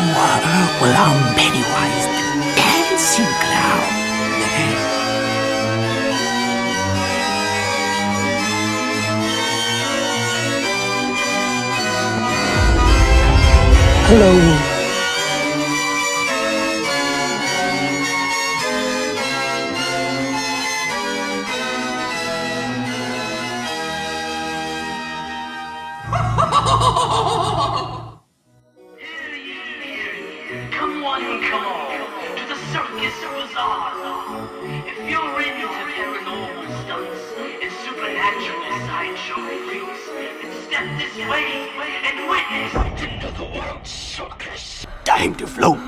Well, I'm Pennywise, the dancing clown. Hello. Come on, to the Circus Bazar. If you're into paranormal stunts and supernatural sideshow freaks, then step this way and witness into the world's circus. Time to float.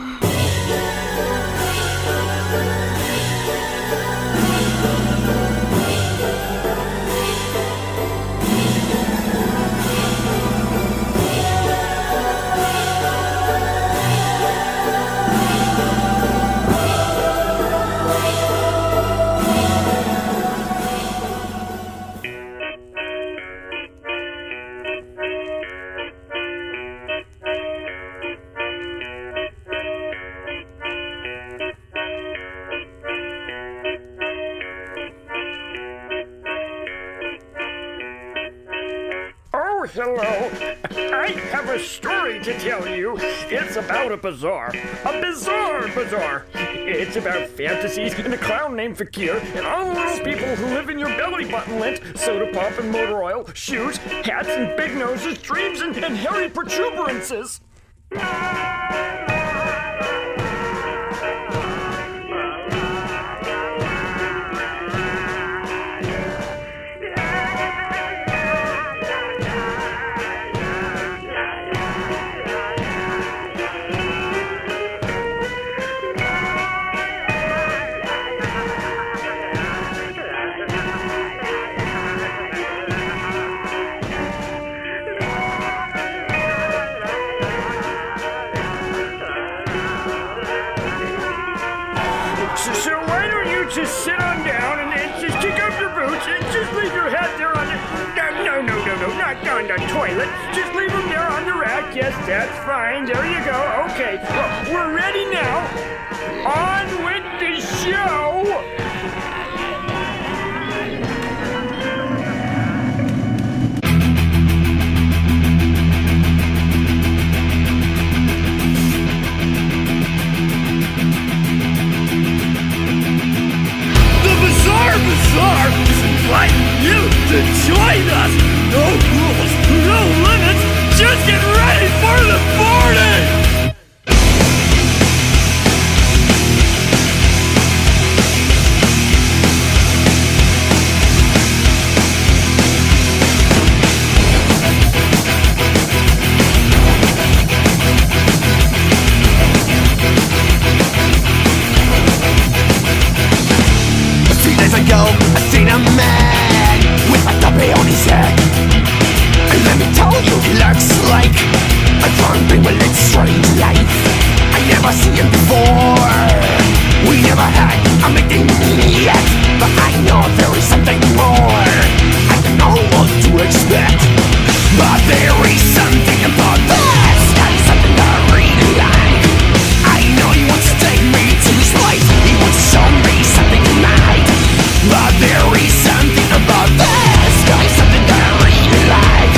Oh, hello. I have a story to tell you. It's about a bazaar. A bizarre bazaar. It's about fantasies and a clown named Fakir and all those people who live in your belly button lint, soda pop and motor oil, shoes, hats and big noses, dreams and hairy protuberances. So why don't you just sit on down and just kick up your boots and just leave your hat there on the... No, not on the toilet. Just leave them there on the rack. Yes, that's fine. There you go. Okay, well, we're ready now. On with the show. Bizarre is inviting you to join us! No rules, no limits, just get ready for the party! I seen a man with a tuppy on his head. And let me tell you, he looks like a drunk thing with its strange life. I never seen him before. We never had a meeting yet, but I know there is something more. I don't know what to expect, but there is something about this guy, something I really like. I know he wants to take me to his life. He wants to show me something tonight. But there is something about this guy, something that I really like.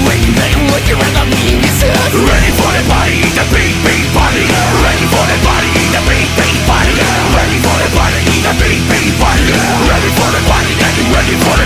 When they look around at me, he says, ready for the party, the big party. Ready for the party, the big party. Ready for the party, the big party. Ready for the party, getting ready for the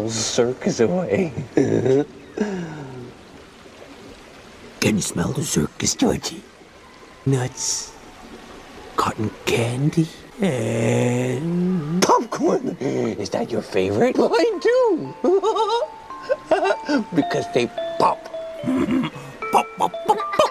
whole circus away. Can you smell the circus, Georgie? Nuts, cotton candy, and popcorn. Is that your favorite? Mine too. Because they pop. Pop, pop, pop, pop.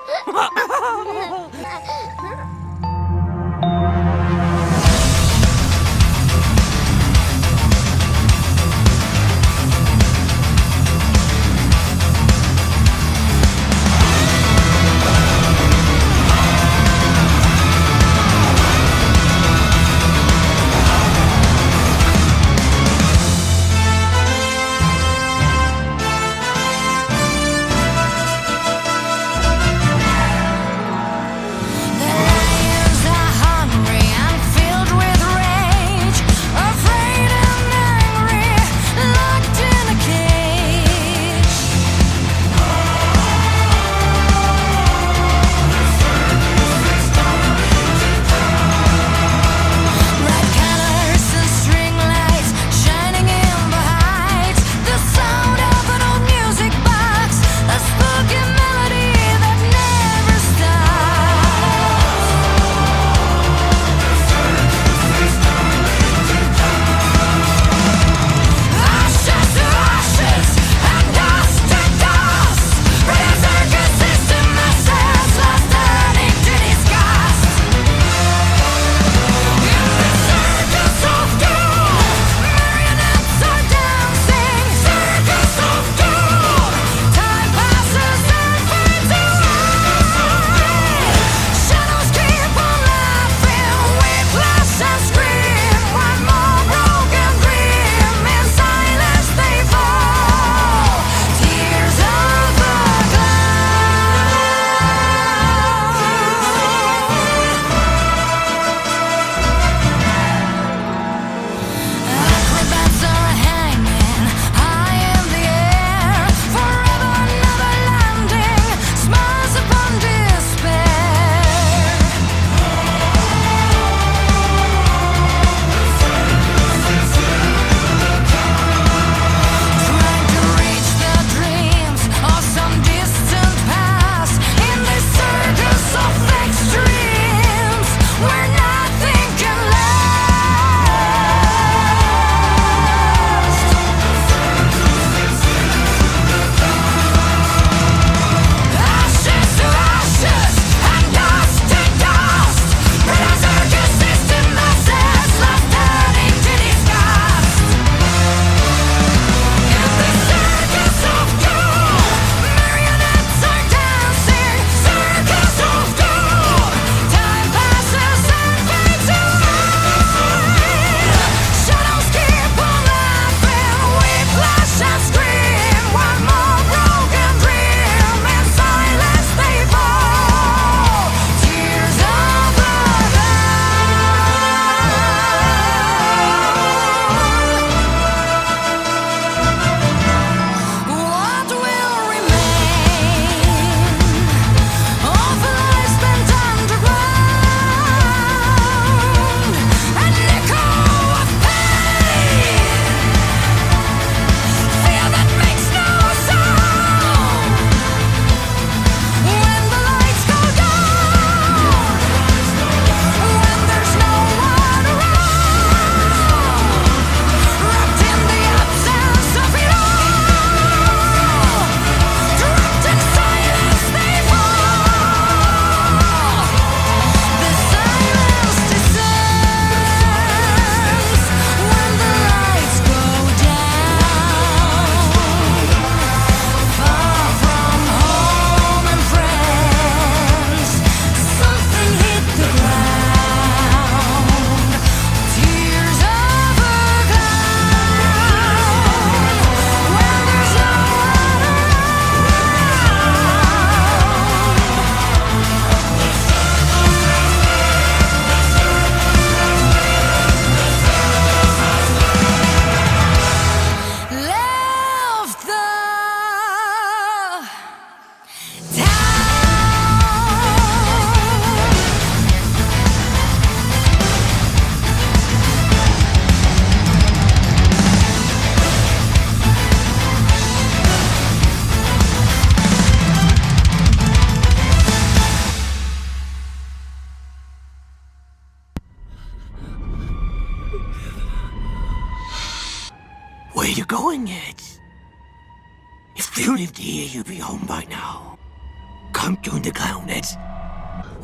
Where you going, Ed? If you lived here, you'd be home by now. Come join the clown, Ed.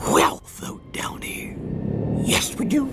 We'll float down here. Yes, we do.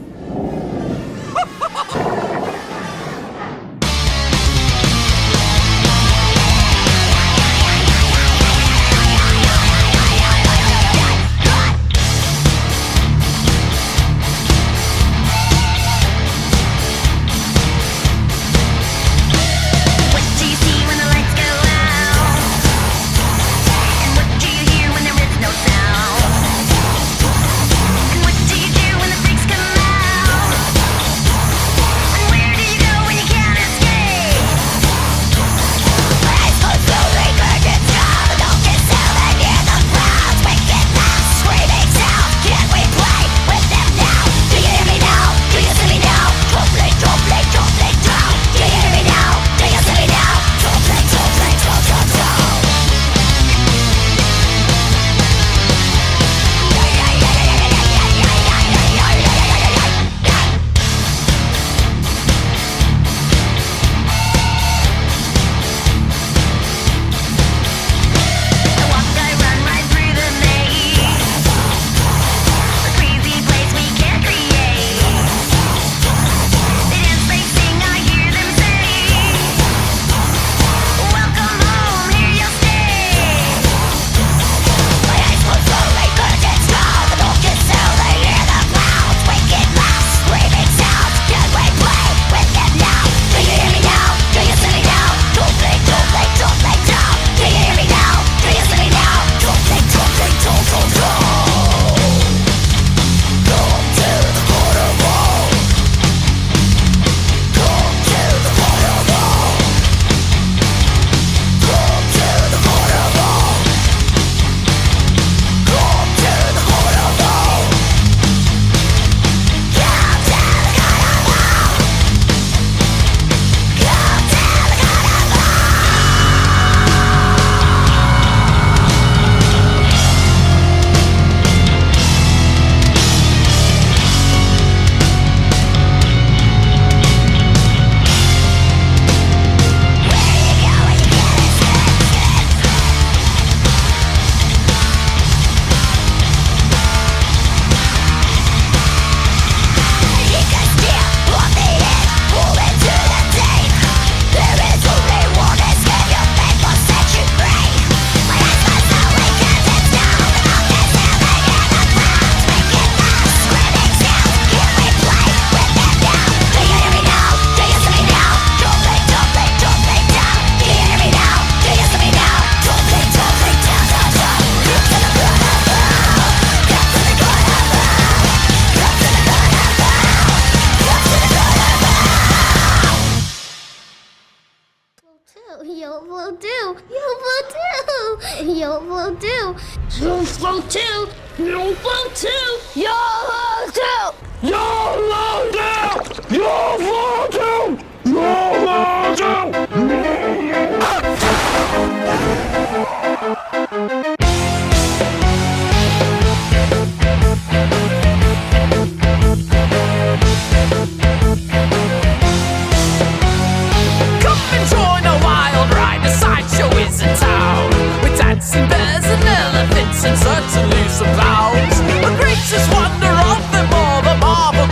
You'll float too! You'll float too! You'll float too! You'll float too! You'll float too! You'll float Come and join a wild ride, the sideshow is in town. With dancing bears and elephants and certainly some clowns. The greatest wonder of them all, the marvel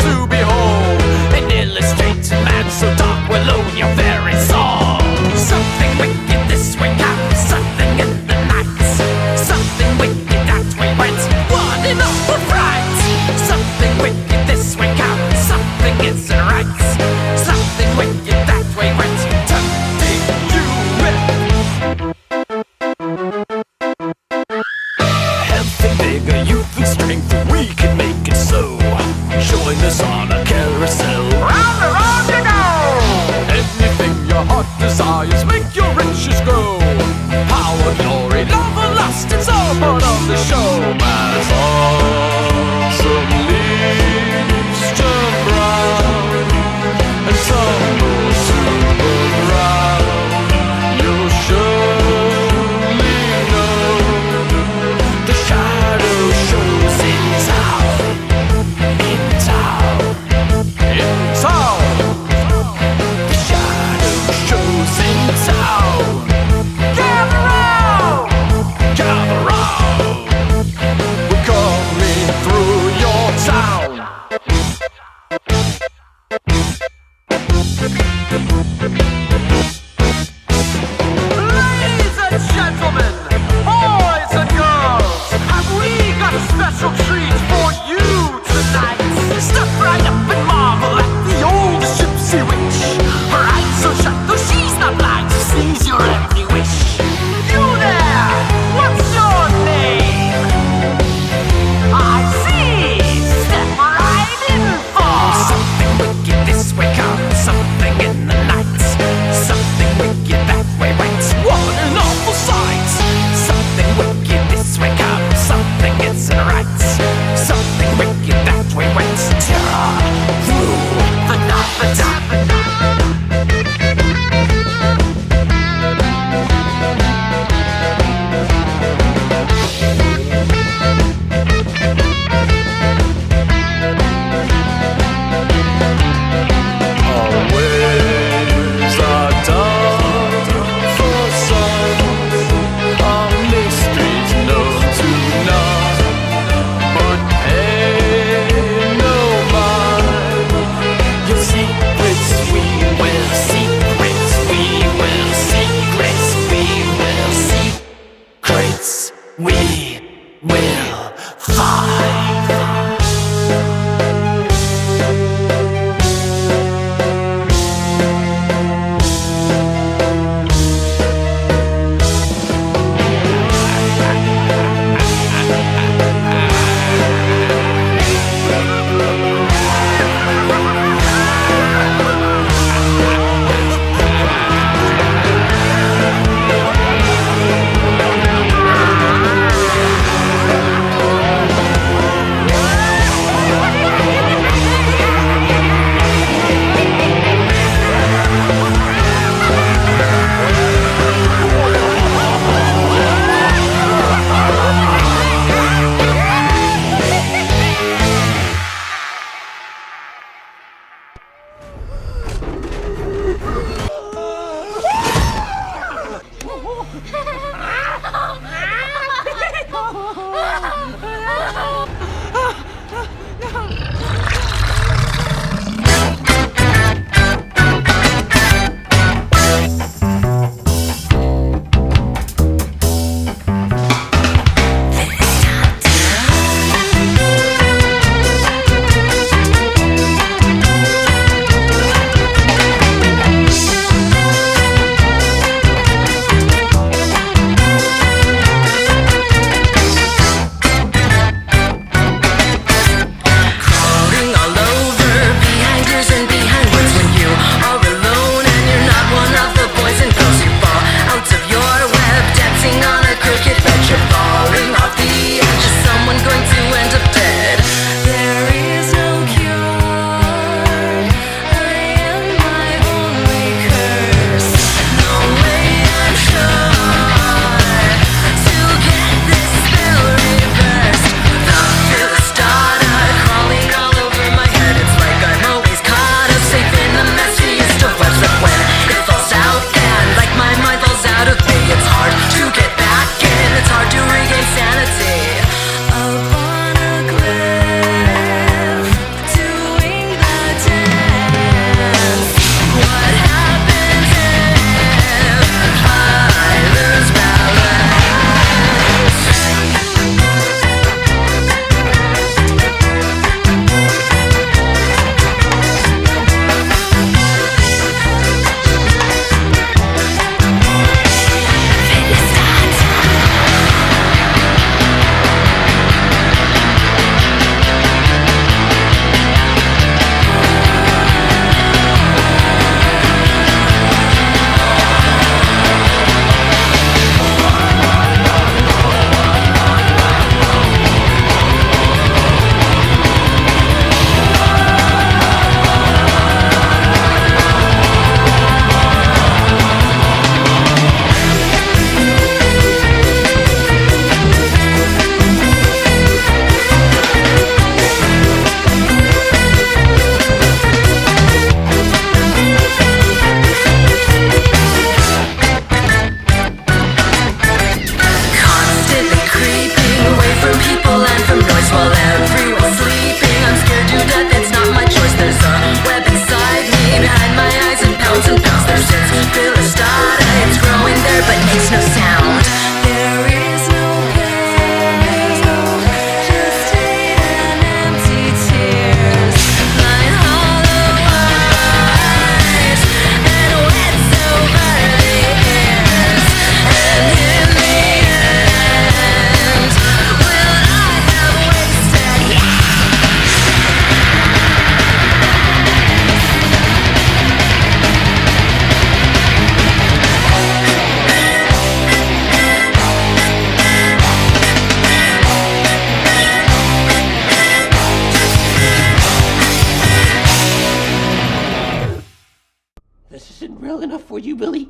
real enough for you, Billy.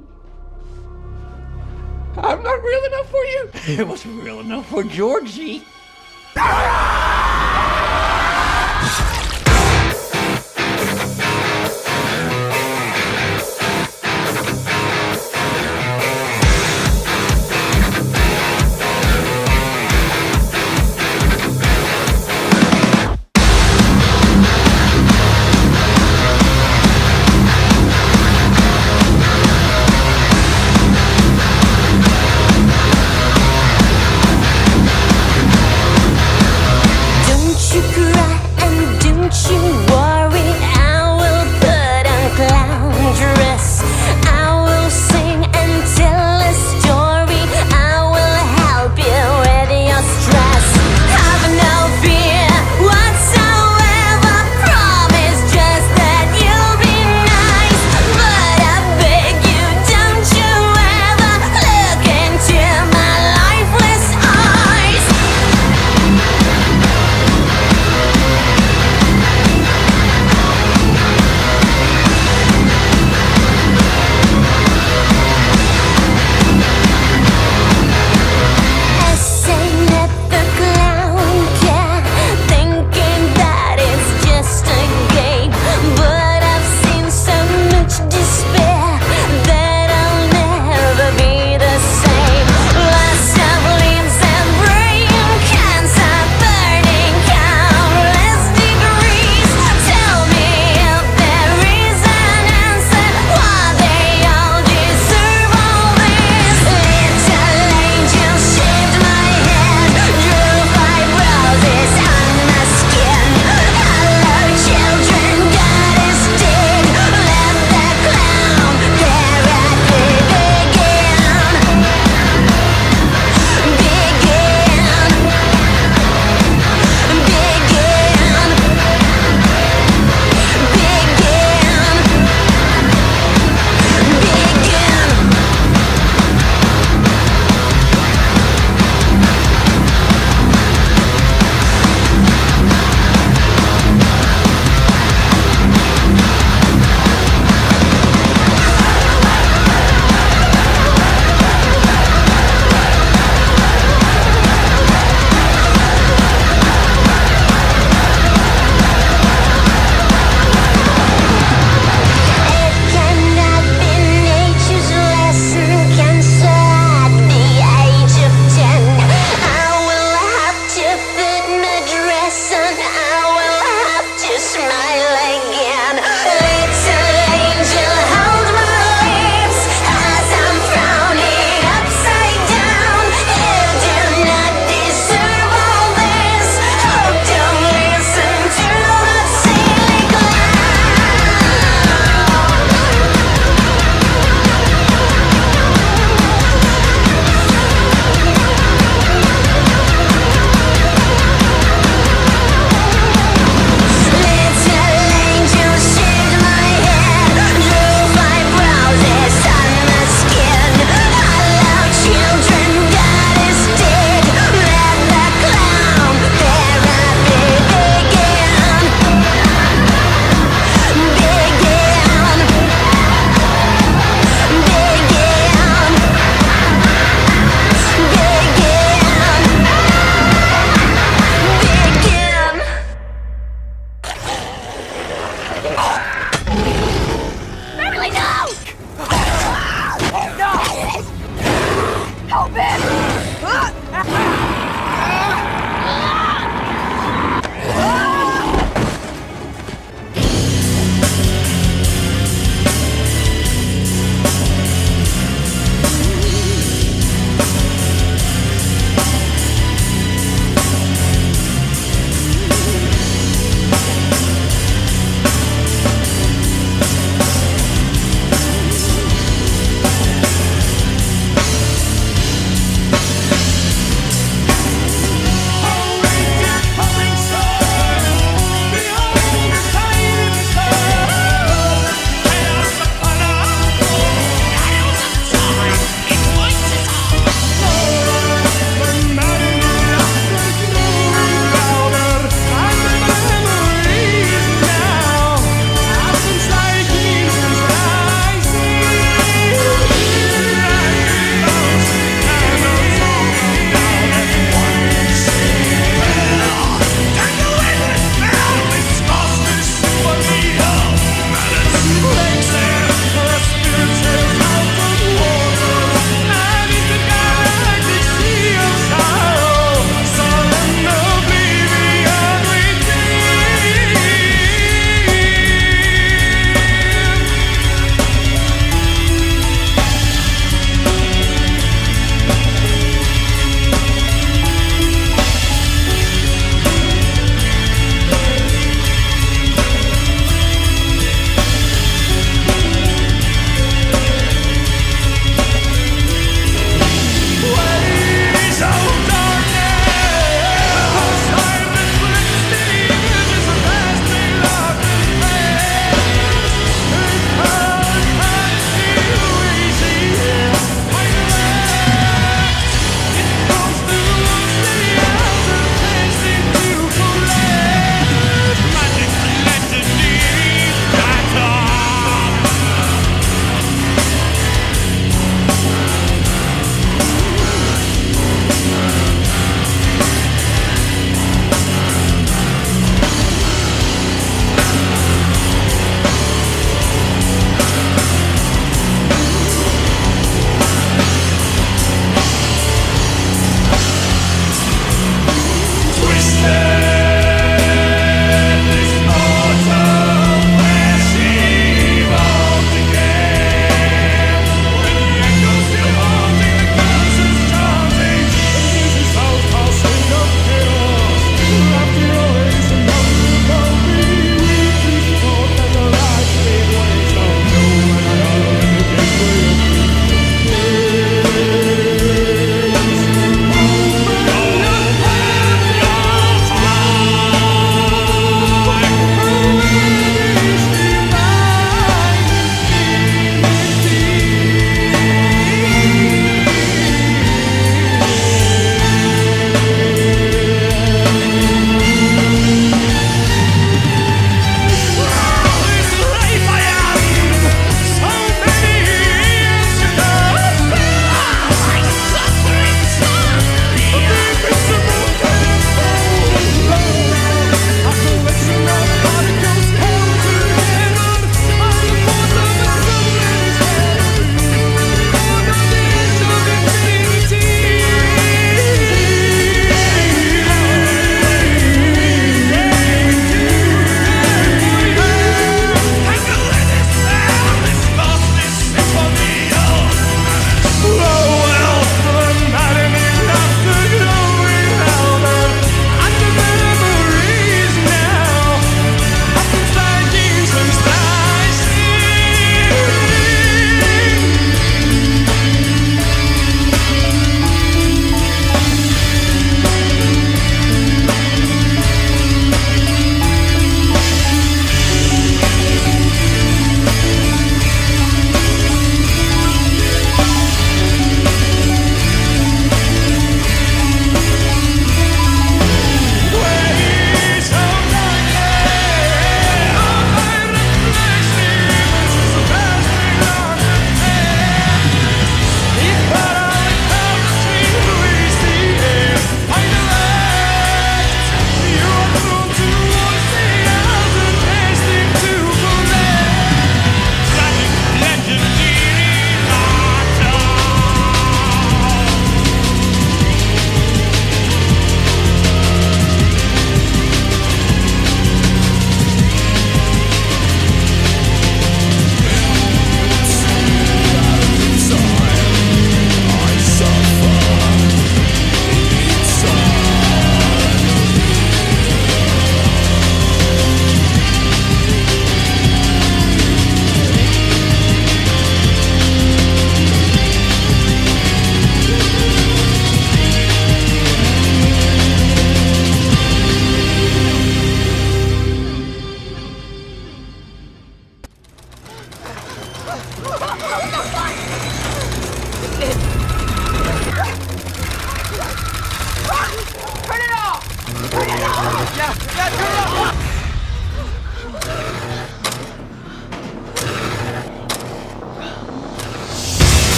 I'm not real enough for you. It wasn't real enough for Georgie.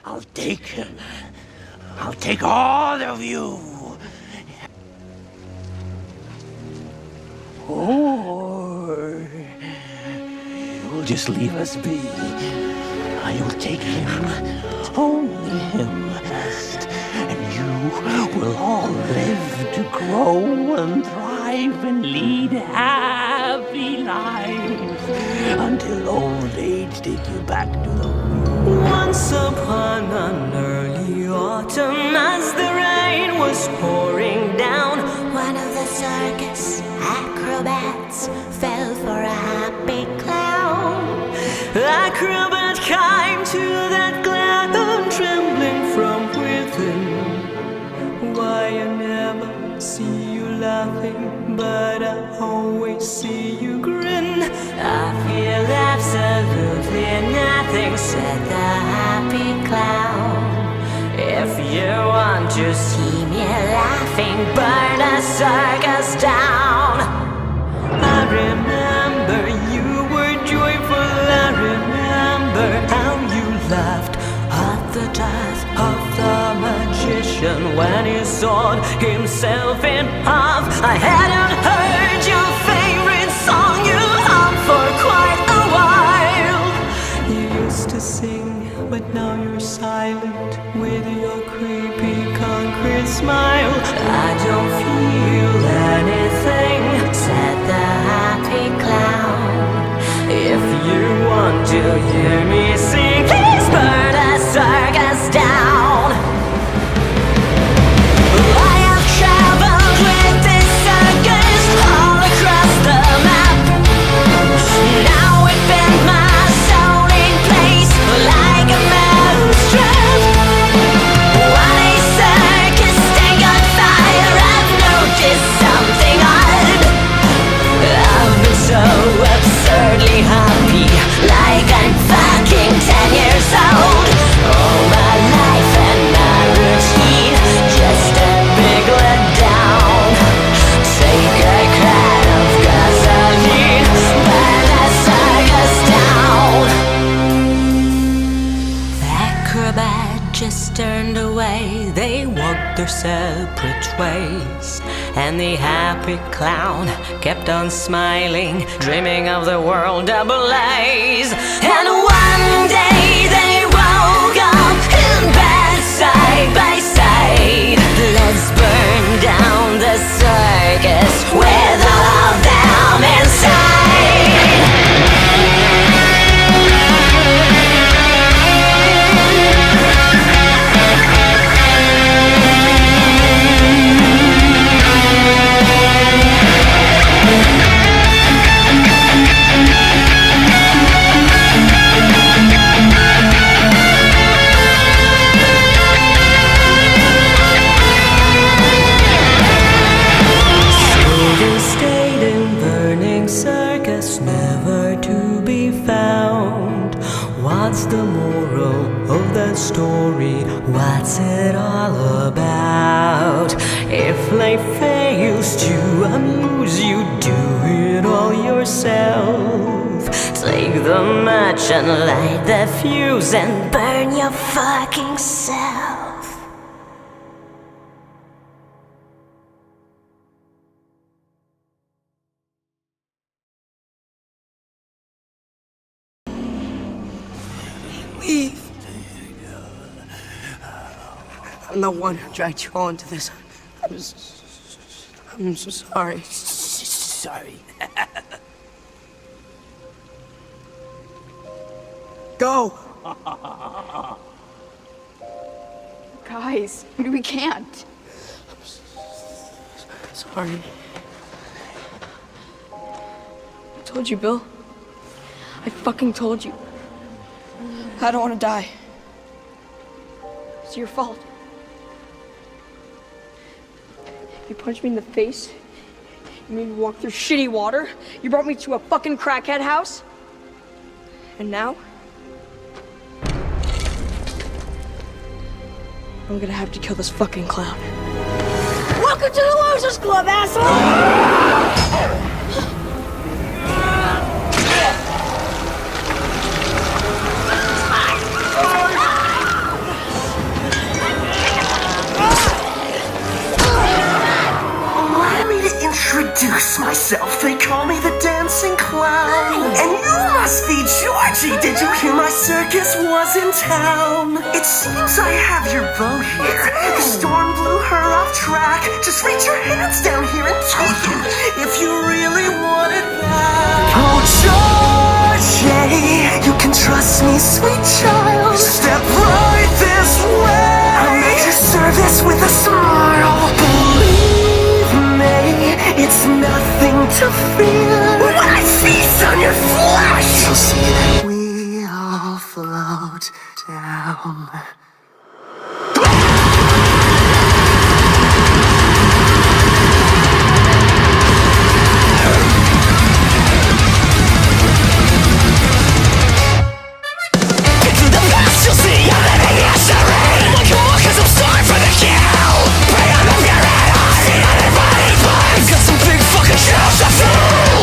I'll take him. I'll take all of you. Or you'll just leave us be. I will take him, only him best, and you will all live to grow and thrive and lead happy lives until old age take you back to the womb. Once upon an early autumn, as the rain was pouring down, one of the circus acrobats fell for a happy clown. Acrobat came to that clown, trembling from within. Why I never see you laughing, but I always see you grin. I feel absolutely nothing, said the happy clown. If you want to see me laughing, burn a circus down. I remember you were joyful. I remember how you laughed at the death of the magician when he sawed himself in half. I hadn't heard your favorite song you hummed for quite a while. You used to sing, but now you're silent with your creepy concrete smile. I don't feel anything, said the happy clown. If you want to hear me sing, please burn a circus down. I have traveled with this circus all across the map. Now it bent my soul in place like a mousetrap. While a circus tank on fire, I've noticed something odd. I've been so absurdly happy, like I'm fucking 10 years old. All my life and my routine, just a big letdown. Take a can of gasoline, burn the circus down. The acrobat just turned away, they walked their separate ways. And the happy clown kept on smiling, dreaming of the world ablaze. And one day they woke up in bed side by side. Let's burn down the circus with all of them inside. What's the moral of that story? What's it all about? If life fails to amuse you, do it all yourself. Take the match and light the fuse and burn your fucking self. Leave. I'm the one who dragged you all into this. I'm so sorry. Sorry. Go! Guys, we can't. Sorry. I told you, Bill. I fucking told you. I don't want to die. It's your fault. You punched me in the face. You made me walk through shitty water. You brought me to a fucking crackhead house. And now, I'm gonna have to kill this fucking clown. Welcome to the Losers Club, asshole! introduce myself. They call me the dancing clown. And you must be Georgie. Did you hear my circus was in town? It seems I have your boat here. The storm blew her off track. Just reach your hands down here and take it if you really want it back. Oh, Georgie, you can trust me, sweet child. Step right this way. I'll make your service with a smile. Believe me, it's nothing to fear. When I feast on your flesh, you'll see that we all float down. You'll see I'm living yesterday. One can walk 'cause I'm starved for the kill. Prey on the pyramid, I see everybody's blood. Got some big fucking shoes to fill.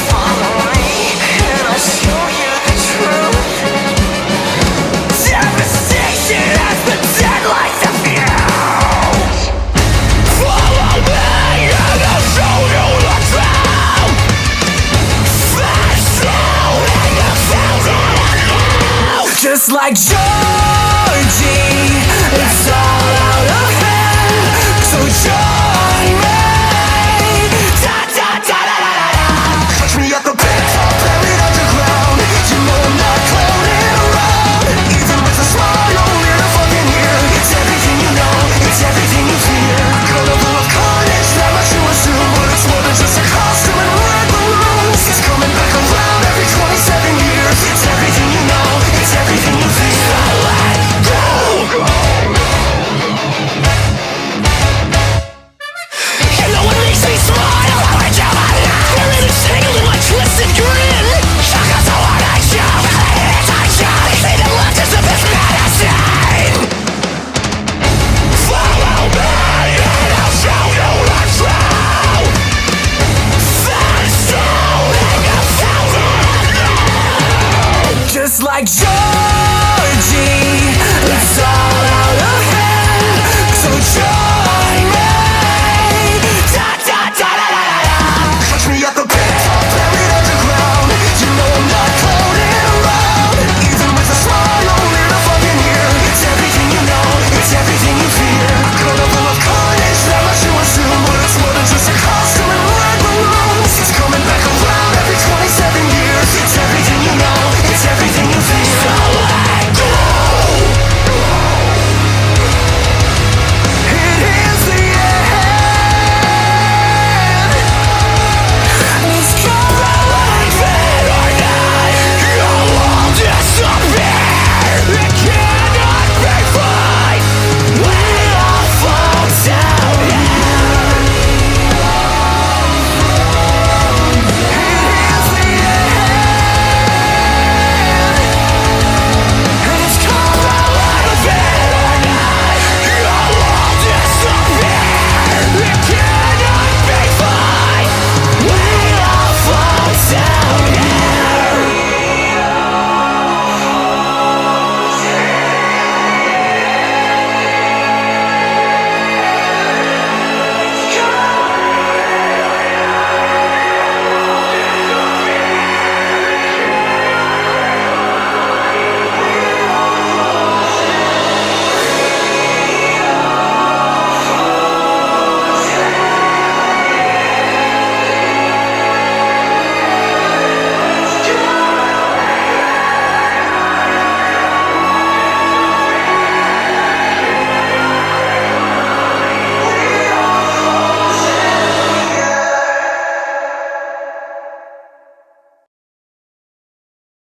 Follow me, and I'll show you the truth. Devastation has the dead like the fuse. Follow me, and I'll show you the truth. Fast down in the fountain. Just like Georgie, it's all out of hand. So join me. Da da da da da da. Catch me at the big top, buried underground. You know I'm not clowning around. Even with a smile in a fucking ear. It's everything you know, it's everything you fear. Carnival of carnage, not much you assume, but it's more than just a costume and red balloons. It's coming back around every 27 years. It's everything you know, it's everything you fear. Let go. You know what makes me smile? I went down my life. You're in a single in my twisted grin. Shock us so hard I choke. It's I shot. See the left is the best medicine. Follow me and I'll show you the truth. Face down in the fountain. Just like Joe.